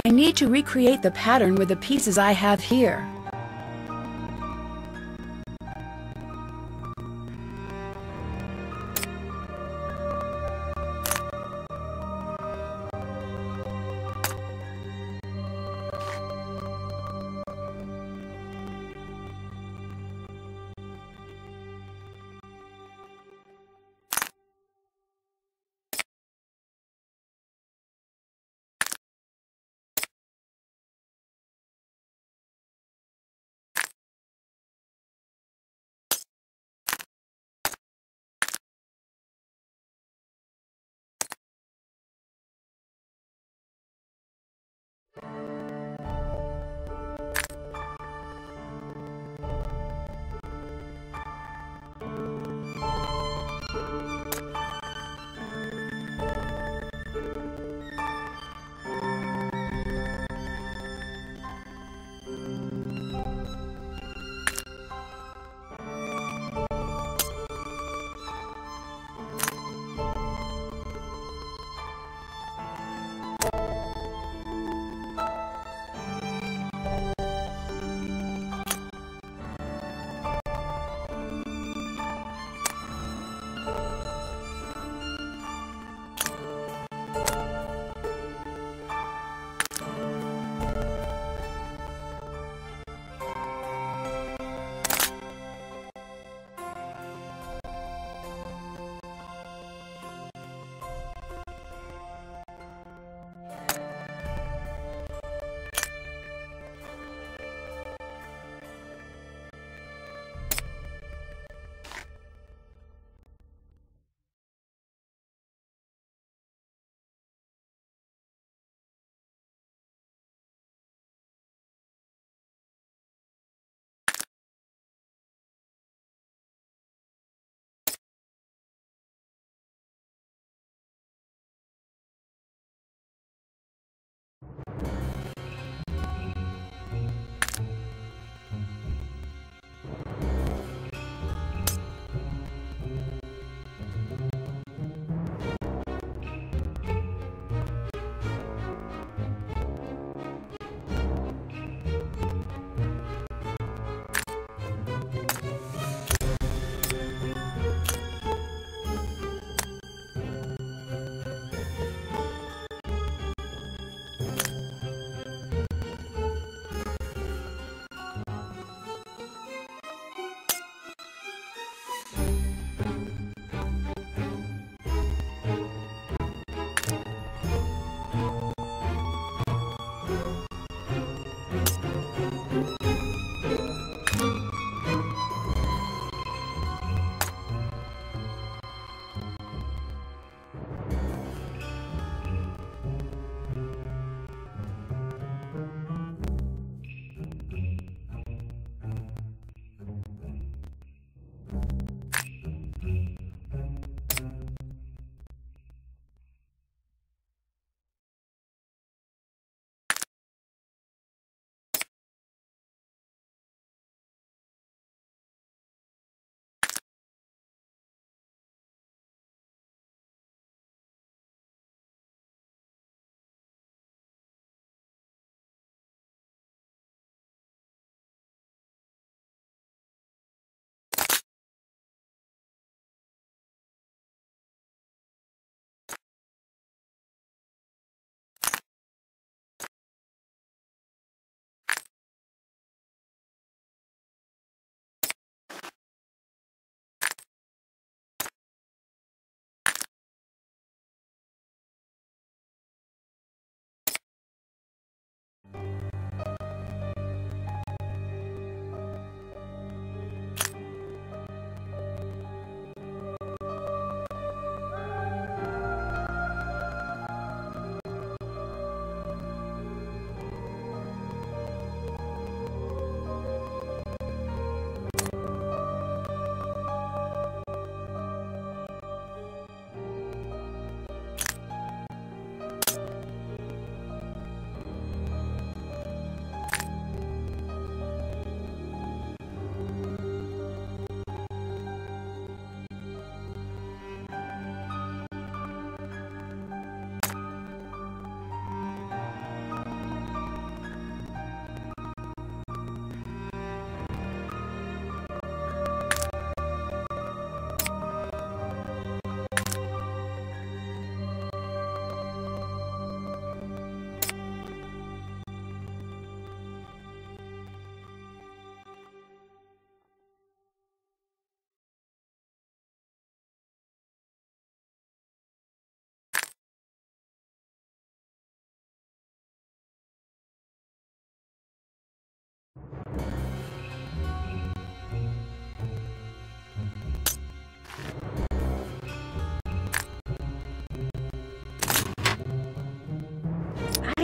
I need to recreate the pattern with the pieces I have here.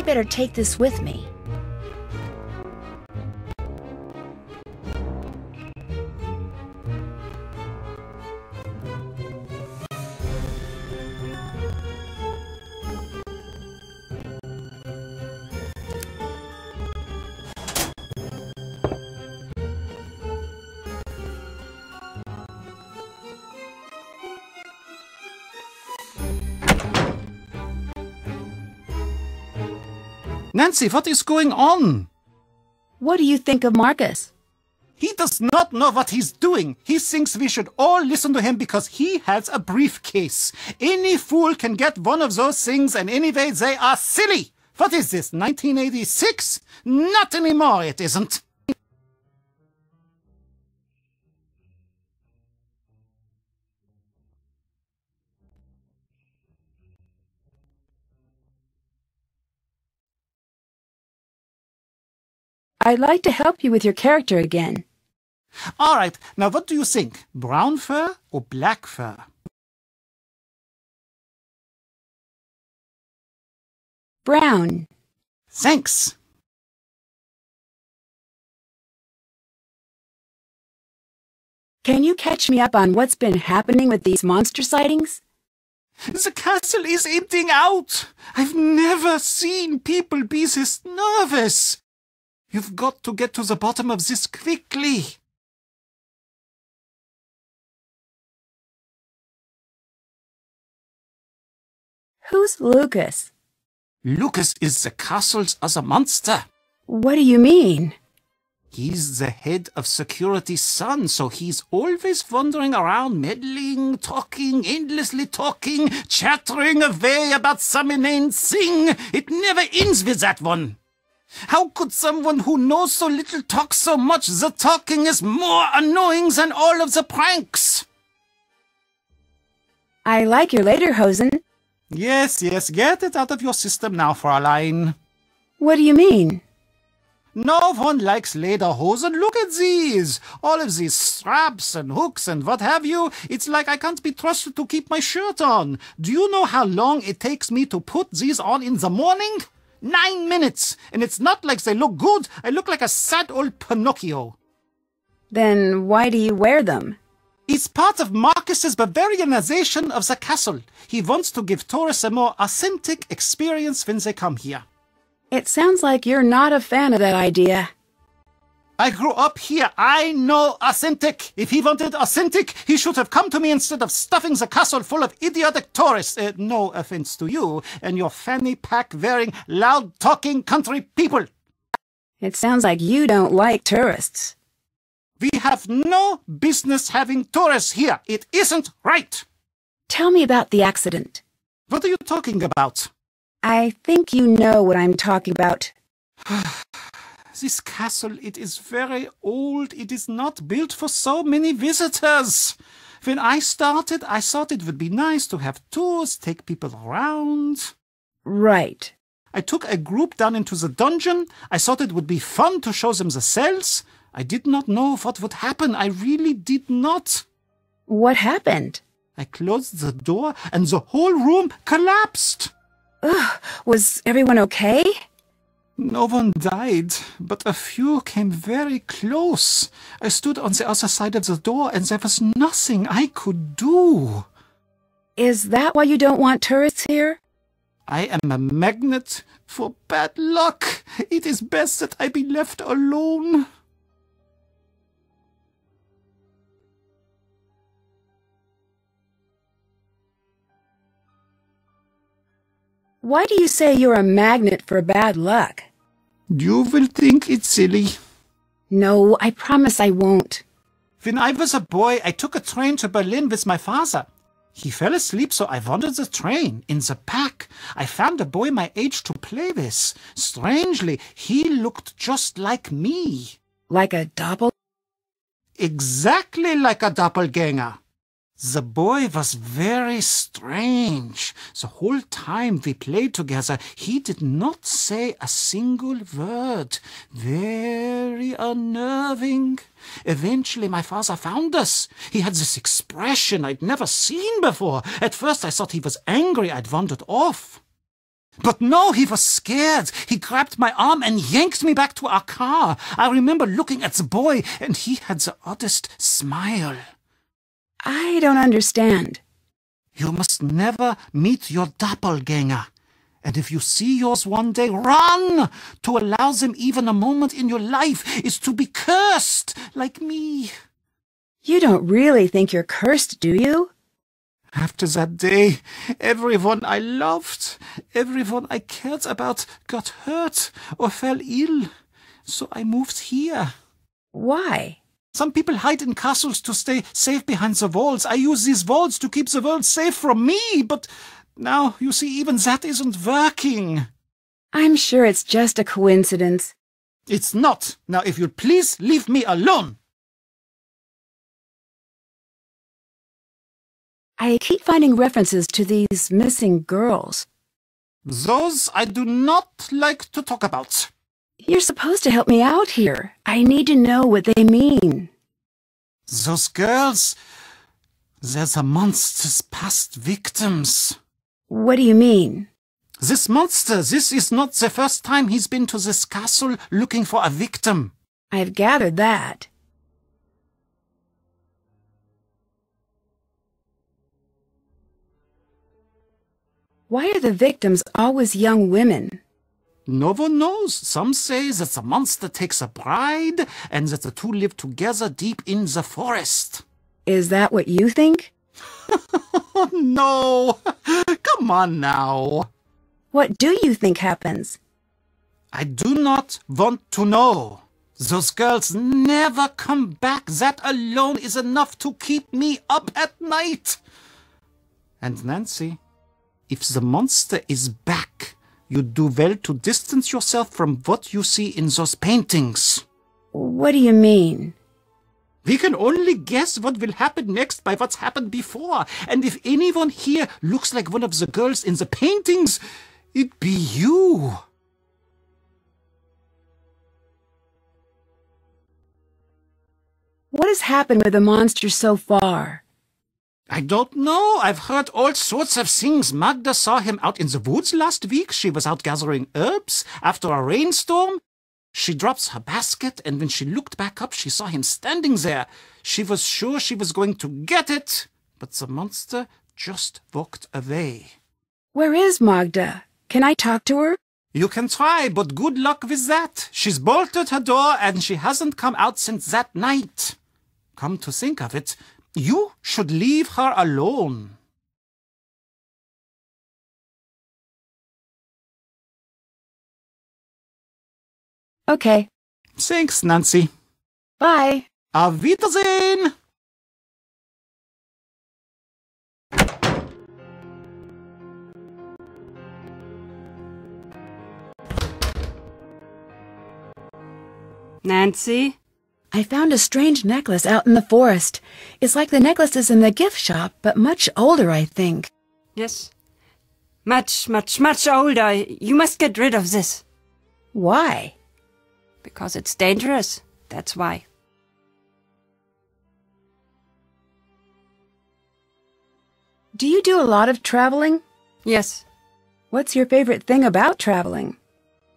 better take this with me. Nancy, what is going on? What do you think of Marcus? He does not know what he's doing. He thinks we should all listen to him because he has a briefcase. Any fool can get one of those things, and anyway, they are silly. What is this, 1986? Not anymore, it isn't. I'd like to help you with your character again. All right, now what do you think? Brown fur or black fur? Brown. Thanks. Can you catch me up on what's been happening with these monster sightings? The castle is emptying out. I've never seen people be this nervous. You've got to get to the bottom of this quickly. Who's Lucas? Lucas is the castle's other monster. What do you mean? He's the head of security's son, so he's always wandering around, meddling, talking, endlessly talking, chattering away about some inane thing. It never ends with that one. How could someone who knows so little talk so much? The talking is more annoying than all of the pranks. I like your lederhosen. Yes, get it out of your system now, Fräulein. What do you mean? No one likes lederhosen. Look at these. All of these straps and hooks and what have you. It's like I can't be trusted to keep my shirt on. Do you know how long it takes me to put these on in the morning? 9 minutes. And it's not like they look good. I look like a sad old Pinocchio. Then why do you wear them? It's part of Marcus's Bavarianization of the castle. He wants to give tourists a more authentic experience when they come here. It sounds like you're not a fan of that idea. I grew up here. I know authentic. If he wanted authentic, he should have come to me instead of stuffing the castle full of idiotic tourists. No offense to you and your fanny pack-wearing, loud-talking country people. It sounds like you don't like tourists. We have no business having tourists here. It isn't right. Tell me about the accident. What are you talking about? I think you know what I'm talking about. This castle, it is very old. It is not built for so many visitors. When I started, I thought it would be nice to have tours, take people around. Right. I took a group down into the dungeon. I thought it would be fun to show them the cells. I did not know what would happen. I really did not. What happened? I closed the door and the whole room collapsed. Ugh, was everyone okay? No one died, but a few came very close. I stood on the other side of the door and there was nothing I could do. Is that why you don't want tourists here? I am a magnet for bad luck. It is best that I be left alone. Why do you say you're a magnet for bad luck? You will think it's silly. No, I promise I won't. When I was a boy, I took a train to Berlin with my father. He fell asleep, so I wandered the train. In the back, I found a boy my age to play with. Strangely, he looked just like me. Like a doppel? Exactly like a doppelganger. The boy was very strange. The whole time we played together, he did not say a single word. Very unnerving. Eventually, my father found us. He had this expression I'd never seen before. At first, I thought he was angry I'd wandered off. But no, he was scared. He grabbed my arm and yanked me back to our car. I remember looking at the boy, and he had the oddest smile. I don't understand. You must never meet your doppelganger. And if you see yours one day, run! To allow them even a moment in your life is to be cursed, like me. You don't really think you're cursed, do you? After that day, everyone I loved, everyone I cared about got hurt or fell ill. So I moved here. Why? Some people hide in castles to stay safe behind the walls. I use these walls to keep the world safe from me, but now, you see, even that isn't working. I'm sure it's just a coincidence. It's not. Now, if you'll please leave me alone. I keep finding references to these missing girls. Those I do not like to talk about. You're supposed to help me out here. I need to know what they mean. Those girls, they're the monster's past victims. What do you mean? This monster, this is not the first time he's been to this castle looking for a victim. I've gathered that. Why are the victims always young women? No one knows. Some say that the monster takes a bride and that the two live together deep in the forest. Is that what you think? No, come on now. What do you think happens? I do not want to know. Those girls never come back. That alone is enough to keep me up at night. And Nancy, if the monster is back, you do well to distance yourself from what you see in those paintings. What do you mean? We can only guess what will happen next by what's happened before. And if anyone here looks like one of the girls in the paintings, it'd be you. What has happened with the monster so far? I don't know. I've heard all sorts of things. Magda saw him out in the woods last week. She was out gathering herbs after a rainstorm. She drops her basket, and when she looked back up, she saw him standing there. She was sure she was going to get it, but the monster just walked away. Where is Magda? Can I talk to her? You can try, but good luck with that. She's bolted her door, and she hasn't come out since that night. Come to think of it, you should leave her alone. Okay. Thanks, Nancy. Bye. Auf Wiedersehen! Nancy? I found a strange necklace out in the forest. It's like the necklaces in the gift shop, but much older, I think. Yes. Much, much, much older. You must get rid of this. Why? Because it's dangerous. That's why. Do you do a lot of traveling? Yes. What's your favorite thing about traveling?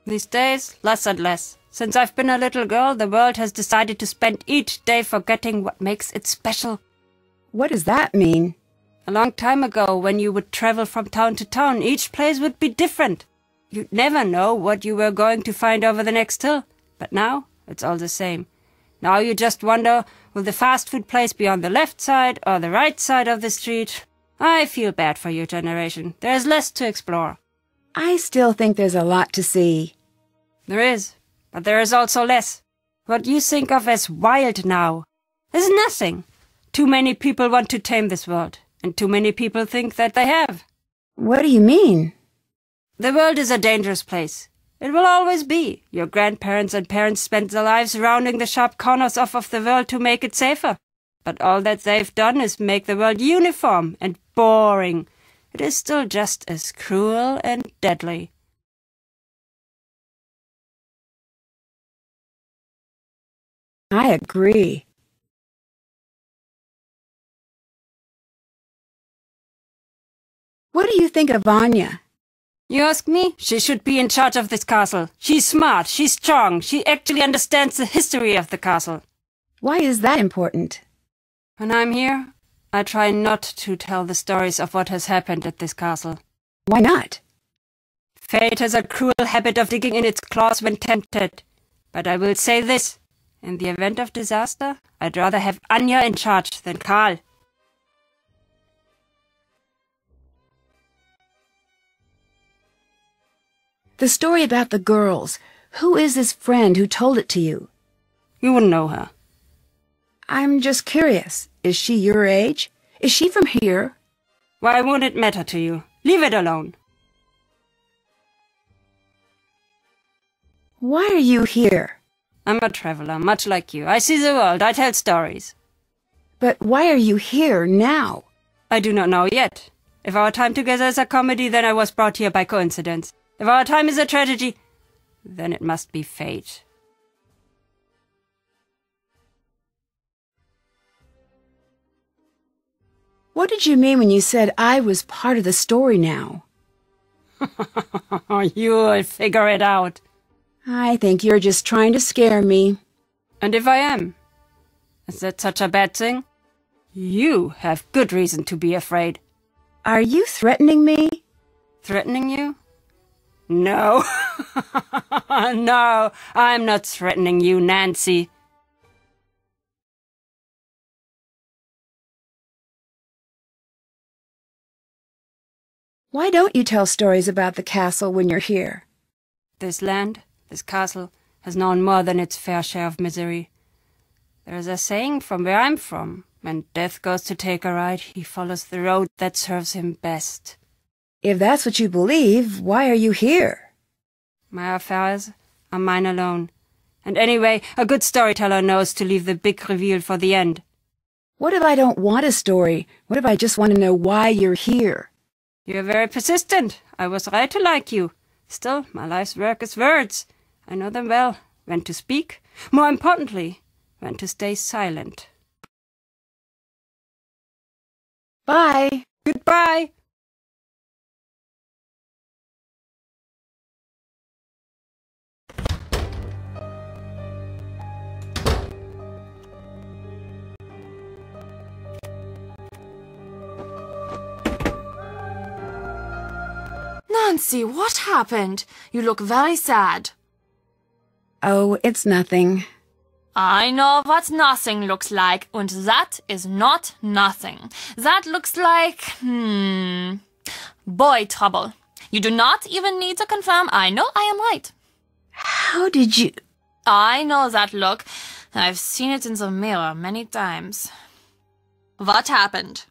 These days, less and less. Since I've been a little girl, the world has decided to spend each day forgetting what makes it special. What does that mean? A long time ago, when you would travel from town to town, each place would be different. You'd never know what you were going to find over the next hill. But now, it's all the same. Now you just wonder, will the fast food place be on the left side or the right side of the street? I feel bad for your generation. There's less to explore. I still think there's a lot to see. There is, but there is also less. What you think of as wild now is nothing. Too many people want to tame this world, and too many people think that they have. What do you mean? The world is a dangerous place. It will always be. Your grandparents and parents spent their lives rounding the sharp corners off of the world to make it safer. But all that they've done is make the world uniform and boring. It is still just as cruel and deadly. I agree. What do you think of Anya? You ask me? She should be in charge of this castle. She's smart, she's strong, she actually understands the history of the castle. Why is that important? When I'm here, I try not to tell the stories of what has happened at this castle. Why not? Fate has a cruel habit of digging in its claws when tempted. But I will say this. In the event of disaster, I'd rather have Anya in charge than Karl. The story about the girls. Who is this friend who told it to you? You wouldn't know her. I'm just curious. Is she your age? Is she from here? Why won't it matter to you? Leave it alone. Why are you here? I'm a traveler, much like you. I see the world, I tell stories. But why are you here now? I do not know yet. If our time together is a comedy, then I was brought here by coincidence. If our time is a tragedy, then it must be fate. What did you mean when you said I was part of the story now? You'll figure it out. I think you're just trying to scare me. And if I am, is that such a bad thing? You have good reason to be afraid. Are you threatening me? Threatening you? No. No, I'm not threatening you, Nancy. Why don't you tell stories about the castle when you're here? This land, this castle, has known more than its fair share of misery. There is a saying from where I'm from. When death goes to take a ride, he follows the road that serves him best. If that's what you believe, why are you here? My affairs are mine alone. And anyway, a good storyteller knows to leave the big reveal for the end. What if I don't want a story? What if I just want to know why you're here? You're very persistent. I was right to like you. Still, my life's work is words. I know them well. When to speak. More importantly, when to stay silent. Bye. Goodbye. Nancy, what happened? You look very sad. Oh, it's nothing. I know what nothing looks like, and that is not nothing. That looks like, boy trouble. You do not even need to confirm. I know I am right. How did you... I know that look. I've seen it in the mirror many times. What happened?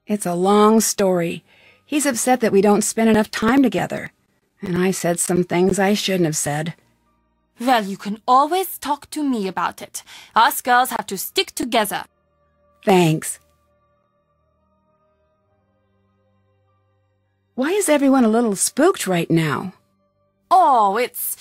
It's a long story. He's upset that we don't spend enough time together. And I said some things I shouldn't have said. Well, you can always talk to me about it. Us girls have to stick together. Thanks. Why is everyone a little spooked right now? Oh, it's...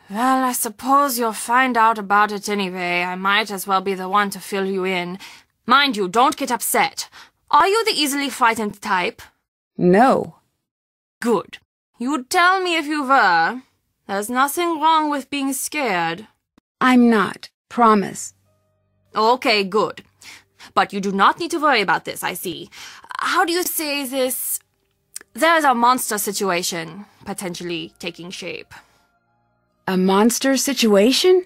Well, I suppose you'll find out about it anyway. I might as well be the one to fill you in. Mind you, don't get upset. Are you the easily frightened type? No. Good. You'd tell me if you were. There's nothing wrong with being scared. I'm not. Promise. Okay, good. But you do not need to worry about this, I see. How do you say this? There's a monster situation potentially taking shape. A monster situation?